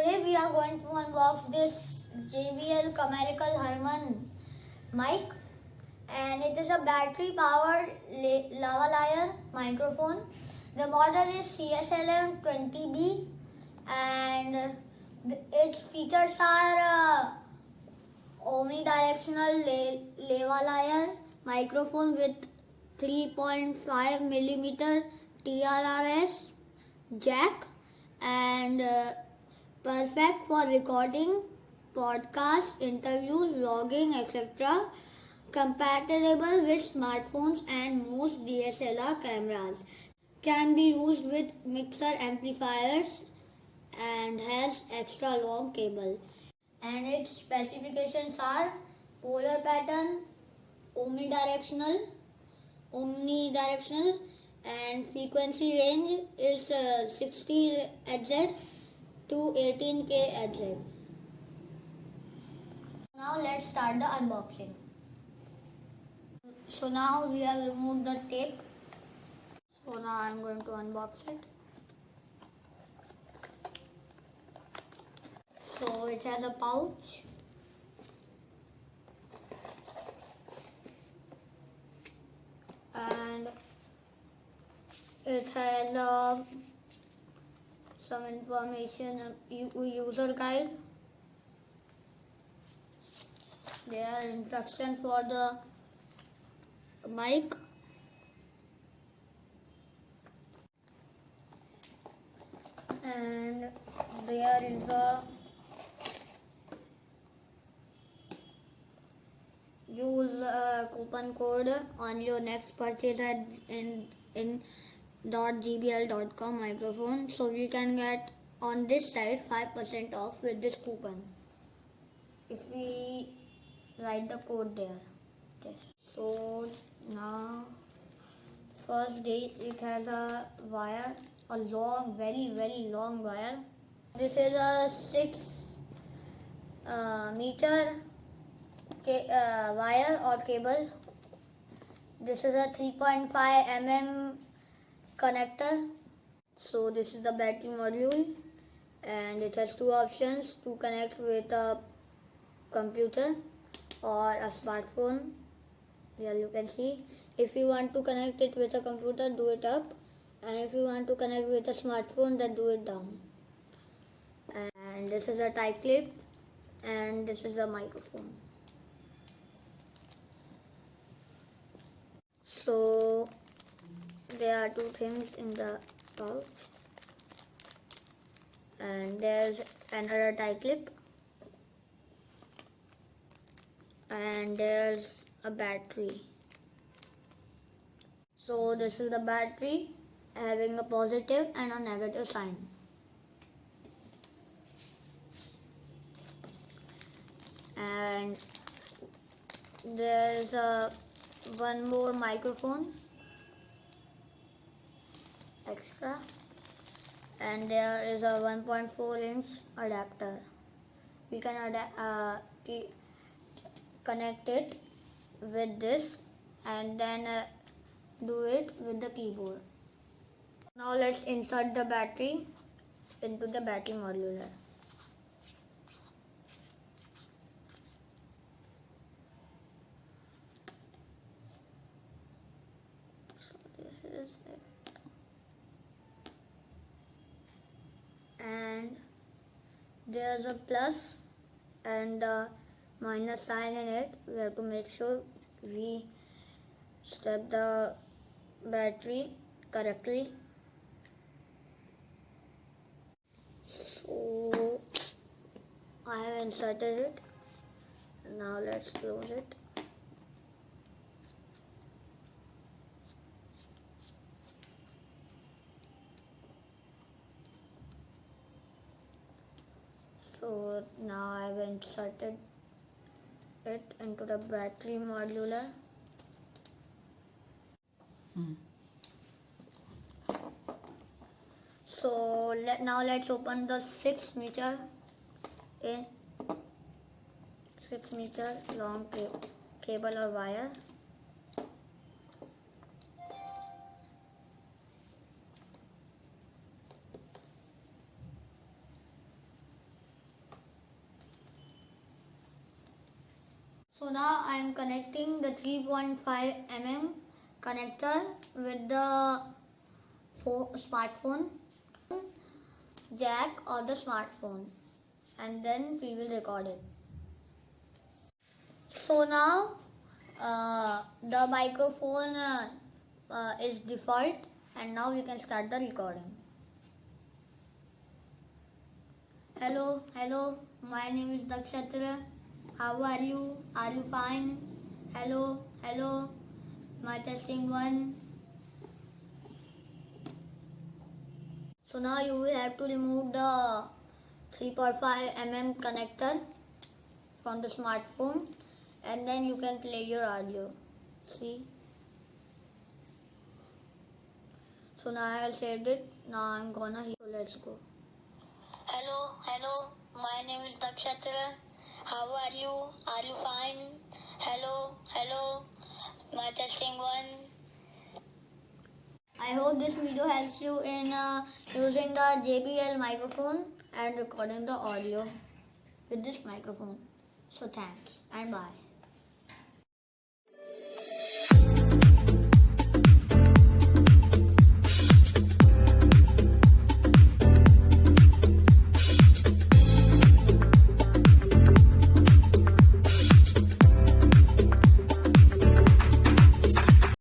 Today we are going to unbox this JBL Commercial mic, and it is a battery powered lavalier microphone. The model is CSLM20B and its features are Omnidirectional lavalier microphone with 3.5mm TRRS jack and perfect for recording podcasts, interviews, vlogging, etc. Compatible with smartphones and most DSLR cameras. Can be used with mixer amplifiers and has extra long cable. And its specifications are polar pattern, omnidirectional, and frequency range is 60 Hz to 18K Hz. Now let's start the unboxing. So now we have removed the tape. So now I'm going to unbox it. So it has a pouch. And it has some information, user guide. There are instructions for the mic. And there is a use coupon code on your next purchase in .gbl.com microphone, so we can get on this side 5% off with this coupon if we write the code there. Yes. So now first it has a wire, a long, very long wire. This is a 6 meter wire or cable. This is a 3.5 mm connector. So this is the battery module, and it has two options to connect with a computer or a smartphone. Here you can see. If you want to connect it with a computer, do it up, and if you want to connect with a smartphone, then do it down. And this is a tie clip, and this is a microphone. So there are two things in the pouch, and there's another tie clip, and there's a battery. So this is the battery having a positive and a negative sign. And there's one more microphone extra, and there is a 1.4-inch adapter. We can connect it with this and then do it with the keyboard. Now let's insert the battery into the battery module. Is it. And there's a plus and a minus sign in it. We have to make sure we step the battery correctly. So I have inserted it. Now let's close it. So now I have inserted it into the battery module. So now let's open the 6 meter long cable or wire. So now I am connecting the 3.5 mm connector with the smartphone jack of the smartphone, and then we will record it. So now the microphone is default, and now we can start the recording. Hello, my name is Dakshatra. How are you? Are you fine? Hello, my testing one. So now you will have to remove the 3.5 mm connector from the smartphone, and then you can play your audio. See? So now I have saved it. Now I'm gonna hear. So let's go. Hello, my name is Dakshatra. How are you? Are you fine? Hello, my testing one. I hope this video helps you in using the JBL microphone and recording the audio with this microphone. So thanks and bye.